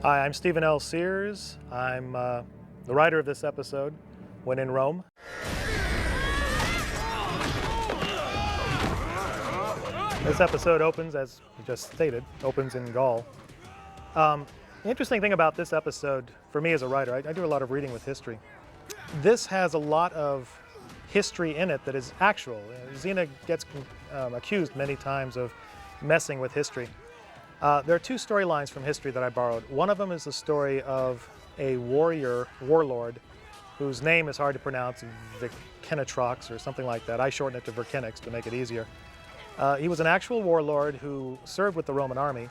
Hi, I'm Stephen L. Sears. I'm the writer of this episode, When in Rome. This episode opens, as you just stated, opens in Gaul. The interesting thing about this episode, for me as a writer, I do a lot of reading with history. This has a lot of history in it that is actual. Xena gets accused many times of messing with history. There are two storylines from history that I borrowed. One of them is the story of a warlord, whose name is hard to pronounce, Vercingetorix or something like that. I shorten it to Vercingetorix to make it easier. He was an actual warlord who served with the Roman army,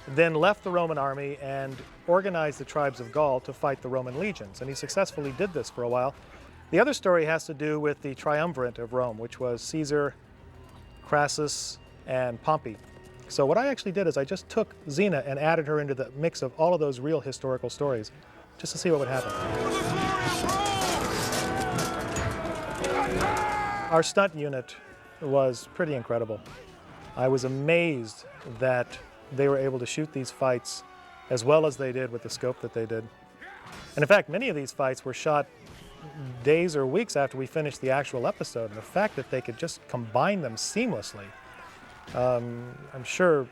then left the Roman army and organized the tribes of Gaul to fight the Roman legions, and he successfully did this for a while. The other story has to do with the triumvirate of Rome, which was Caesar, Crassus, and Pompey. So what I actually did is I just took Xena and added her into the mix of all of those real historical stories, just to see what would happen. Our stunt unit was pretty incredible. I was amazed that they were able to shoot these fights as well as they did with the scope that they did. And in fact, many of these fights were shot days or weeks after we finished the actual episode, and the fact that they could just combine them seamlessly. I'm sure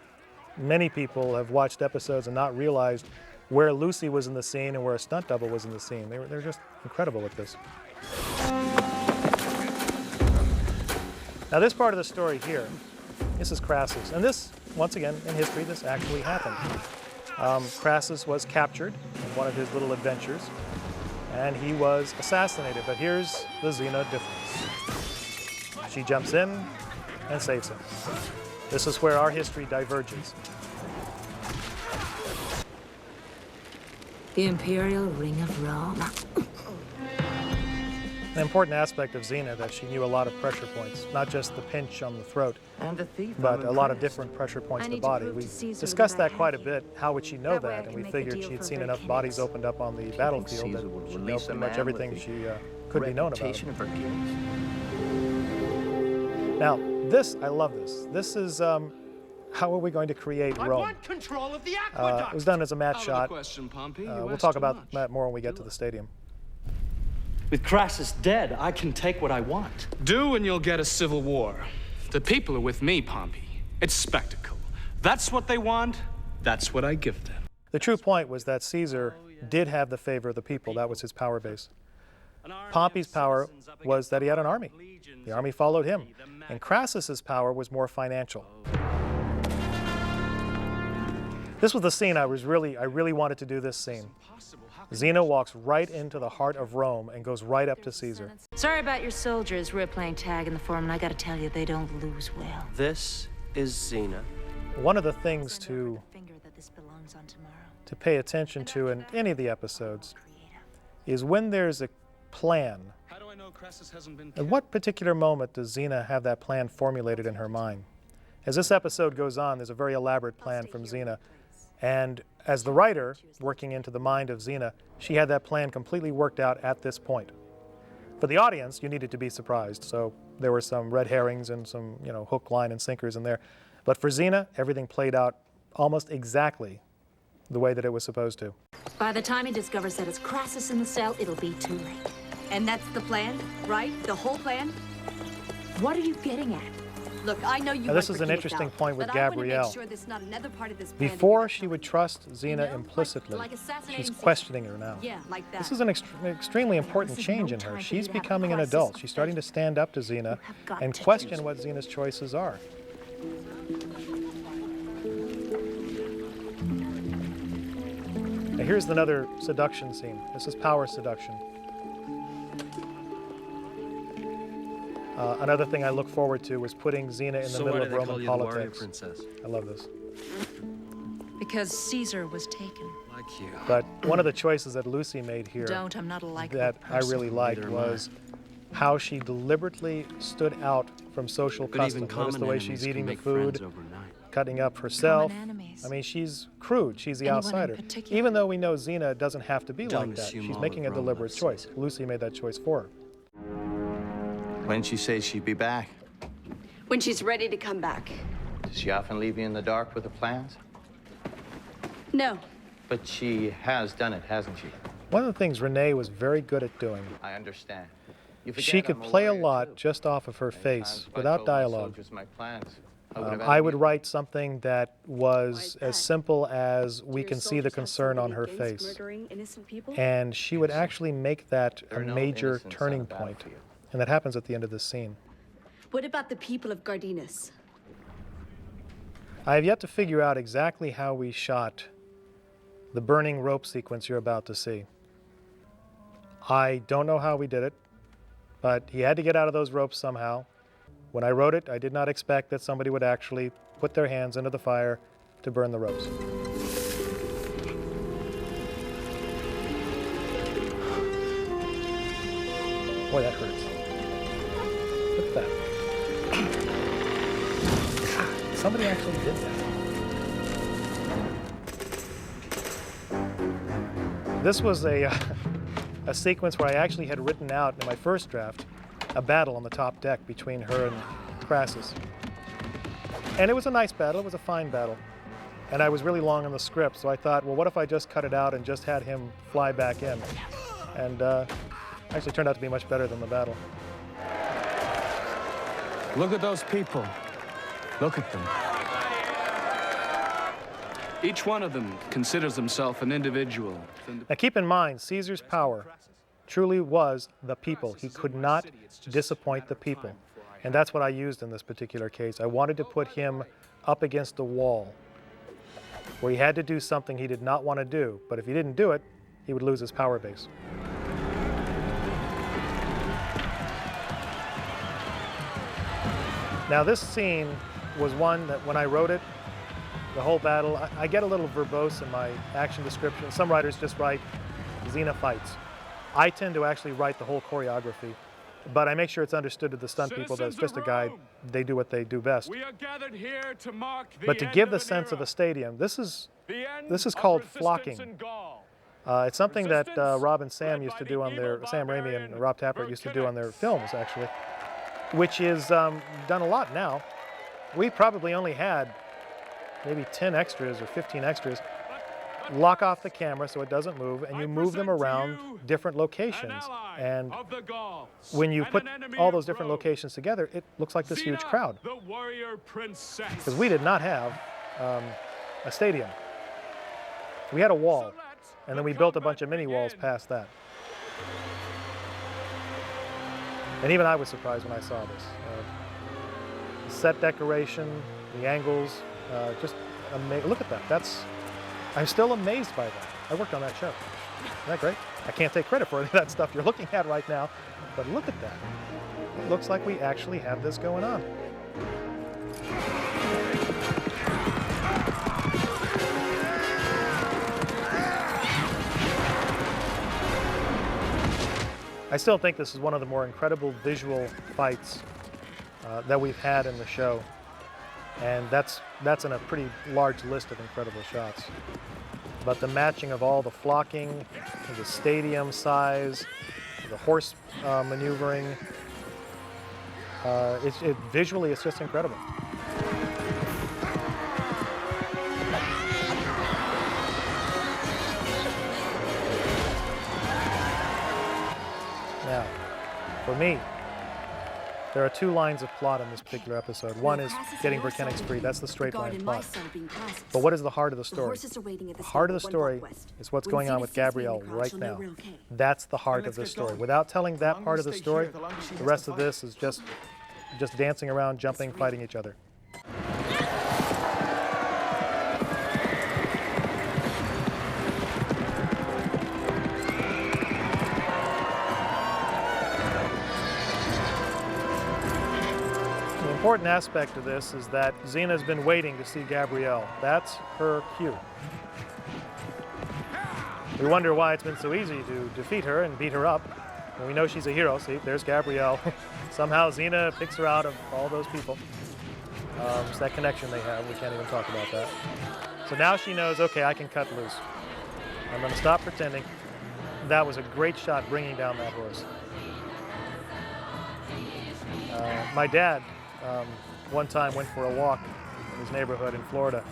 many people have watched episodes and not realized where Lucy was in the scene and where a stunt double was in the scene. They're just incredible with this. Now this part of the story here, this is Crassus. And this, once again, in history, this actually happened. Crassus was captured in one of his little adventures, and he was assassinated. But here's the Xena difference. She jumps in and saves him. This is where our history diverges. The Imperial Ring of Rome. An important aspect of Xena that she knew a lot of pressure points, not just the pinch on the throat, but a lot of different pressure points in the body. We discussed that quite a bit. How would she know that? And we figured she'd seen enough bodies opened up on the battlefield that she'd know pretty much everything she could be known about. Now, this, I love this. This is how are we going to create Rome? I want control of the aqueduct. It was done as a match shot. We'll talk about that more when we get to the stadium. With Crassus dead, I can take what I want. Do and you'll get a civil war. The people are with me, Pompey. It's spectacle. That's what they want. That's what I give them. The true point was that Caesar did have the favor of the people. That was his power base. Pompey's power was that he had an army. The army followed him. And Crassus's power was more financial. This was the scene I really wanted to do this scene. Xena walks right into the heart of Rome and goes right up to Caesar. Sorry about your soldiers. We're playing tag in the Forum, and I gotta tell you, they don't lose well. This is Xena. One of the things to pay attention to in any of the episodes is when there's a plan. At what particular moment does Xena have that plan formulated in her mind? As this episode goes on, there's a very elaborate plan from Xena. And as the writer, working into the mind of Xena, she had that plan completely worked out at this point. For the audience, you needed to be surprised. So there were some red herrings and some, hook, line, and sinkers in there. But for Xena, everything played out almost exactly the way that it was supposed to. By the time he discovers that it's Crassus in the cell, it'll be too late. And that's the plan, right? The whole plan? What are you getting at? Look, I know you. Now, this is an interesting point with Gabrielle. Before she would trust Xena implicitly, she's questioning her now. Yeah, like that. This is an extremely important change in her. She's becoming an adult. She's starting to stand up to Xena and question what Xena's choices are. Now, here's another seduction scene. This is power seduction. Another thing I look forward to was putting Xena in the middle of Roman politics. I love this. Because Caesar was taken. Like you. But one of the choices that Lucy made here I'm not a likable that I really liked Neither was how she deliberately stood out from social custom. Notice the way she's eating the food, cutting up herself. I mean, she's crude. She's the outsider. Even though we know Xena doesn't have to be like that. She's making a deliberate choice. Lucy made that choice for her. When she says she'd be back? When she's ready to come back. Does she often leave you in the dark with the plans? No. But she has done it, hasn't she? One of the things Renee was very good at doing, I understand. You forget she could I'm play a lawyer, lot too. just off of her Many face, times if I without told my dialogue. soldiers my plans, I would have I had would to- write something that was is as that? simple as we Do your can see the soldiers have concern on something her against face. murdering innocent people? And she would actually make that a There are no major innocents on turning the point. battlefield. And that happens at the end of this scene. What about the people of Gardinas? I have yet to figure out exactly how we shot the burning rope sequence you're about to see. I don't know how we did it, but he had to get out of those ropes somehow. When I wrote it, I did not expect that somebody would actually put their hands into the fire to burn the ropes. Boy, that hurts. Look at that. Somebody actually did that. This was a sequence where I actually had written out in my first draft a battle on the top deck between her and Crassus. And it was a nice battle, it was a fine battle. And I was really long on the script, so I thought, well, what if I just cut it out and just had him fly back in? And actually turned out to be much better than the battle. Look at those people. Look at them. Each one of them considers himself an individual. Now keep in mind, Caesar's power truly was the people. He could not disappoint the people. And that's what I used in this particular case. I wanted to put him up against a wall where he had to do something he did not want to do, but if he didn't do it, he would lose his power base. Now this scene was one that when I wrote it, the whole battle, I get a little verbose in my action description. Some writers just write Xena fights. I tend to actually write the whole choreography, but I make sure it's understood to the stunt people that it's just a guide. They do what they do best. We are gathered here to mark the But to end give of the an sense of era, a stadium, this is the end called of resistance flocking. in Gaul. It's something that Resistance Rob and Sam led used by to the do on their, evil Sam Raimi and barbarian Rob Tapert used to do on their Vercingetorix. films, actually, which is done a lot now. We probably only had maybe 10 extras or 15 extras. Lock off the camera so it doesn't move, and you move them around different locations. And Of the Gauls, when you and put an enemy all of those different Rome. locations together, it looks like this huge Xena, crowd. the warrior princess. Because we did not have a stadium. We had a wall, and then we built a bunch of mini walls past that. And even I was surprised when I saw this. The set decoration, the angles, just amazing. Look at that. I'm still amazed by that. I worked on that show. Isn't that great? I can't take credit for any of that stuff you're looking at right now, but look at that. It looks like we actually have this going on. I still think this is one of the more incredible visual fights that we've had in the show. And that's in a pretty large list of incredible shots. But the matching of all the flocking, the stadium size, the horse maneuvering, visually it's just incredible. Now, for me, there are two lines of plot in this particular episode. One is getting Vercingetorix free. That's the straight line plot. But what is the heart of the story? The heart of the story is what's going on with Gabrielle right now. That's the heart of the story. Without telling that part of the story, the rest of this is just dancing around, jumping, fighting each other. The important aspect of this is that Xena's been waiting to see Gabrielle. That's her cue. We wonder why it's been so easy to defeat her and beat her up. And we know she's a hero. See, there's Gabrielle. Somehow Xena picks her out of all those people. It's that connection they have. We can't even talk about that. So now she knows, okay, I can cut loose. I'm going to stop pretending. That was a great shot bringing down that horse. My dad one time went for a walk in his neighborhood in Florida,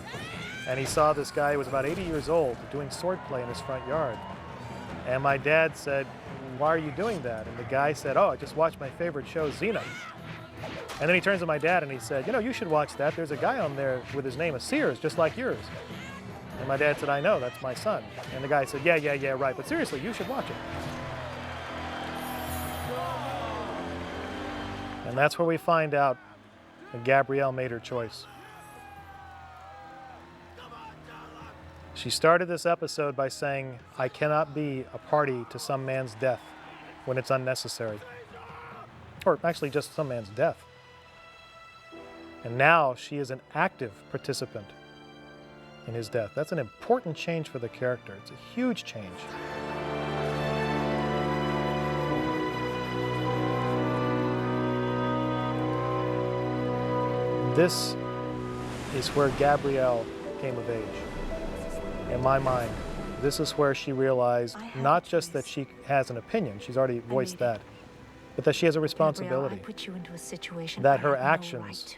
and he saw this guy who was about 80 years old doing swordplay in his front yard. And my dad said, "Why are you doing that?" And the guy said, "Oh, I just watched my favorite show, Xena." And then he turns to my dad and he said, "You know, you should watch that. There's a guy on there with his name is Sears, just like yours." And my dad said, "I know, that's my son." And the guy said, yeah, right, but seriously, you should watch it." And that's where we find out that Gabrielle made her choice. She started this episode by saying, "I cannot be a party to some man's death when it's unnecessary." Or actually just some man's death. And now she is an active participant in his death. That's an important change for the character. It's a huge change. This is where Gabrielle came of age. In my mind, this is where she realized not just that she has an opinion, she's already voiced that, but that she has a responsibility, Gabrielle, I put you into a situation that where her I had no actions right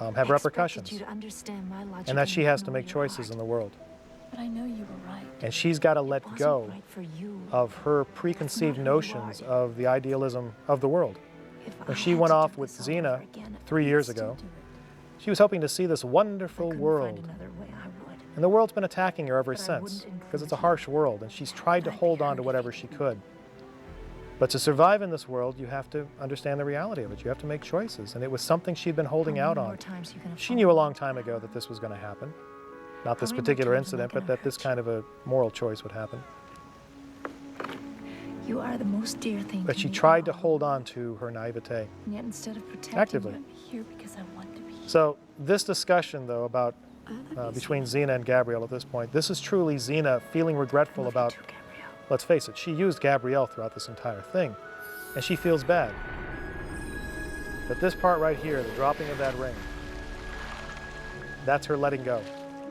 to. have I repercussions, expected you to understand my logic and that she has to ignore make your choices in heart. the world. But I know you were right. And she's got to let Wasn't go right for you. of her preconceived who you are. notions of the idealism of the world. If When I she had went to off do with this all over Xena again, 3 years Still ago, do it. she was hoping to see this if I wonderful couldn't world. find another way, I would. And the world's been attacking her ever But I since, wouldn't because it's a include you. harsh world, and she's tried to I'd be hold on hurt to if whatever you she didn't. could. But to survive in this world, you have to understand the reality of it. You have to make choices, and it was something she'd been holding How out many more on. times you gonna She fall? knew a long time ago that this was going to happen. Not this How many more particular times am I incident, but gonna that this hurt you? kind of a moral choice would happen. You are the most dear thing But to she me tried to of all. hold on to her naivete. And yet instead of protecting Actively. you, I'm here because I want to be here. So this discussion, though, about I love you, between Xena. Xena and Gabrielle at this point, this is truly Xena feeling regretful I love about, you too, Gabrielle. let's face it, she used Gabrielle throughout this entire thing, and she feels bad. But this part right here, the dropping of that ring, that's her letting go.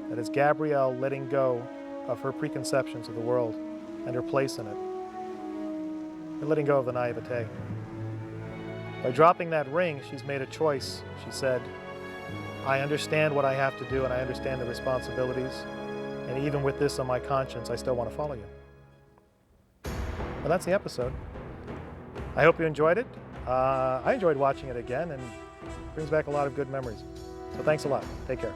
That is Gabrielle letting go of her preconceptions of the world and her place in it. And letting go of the naivete. By dropping that ring, she's made a choice. She said, "I understand what I have to do and I understand the responsibilities. And even with this on my conscience, I still want to follow you." Well, that's the episode. I hope you enjoyed it. I enjoyed watching it again, and it brings back a lot of good memories. So thanks a lot. Take care.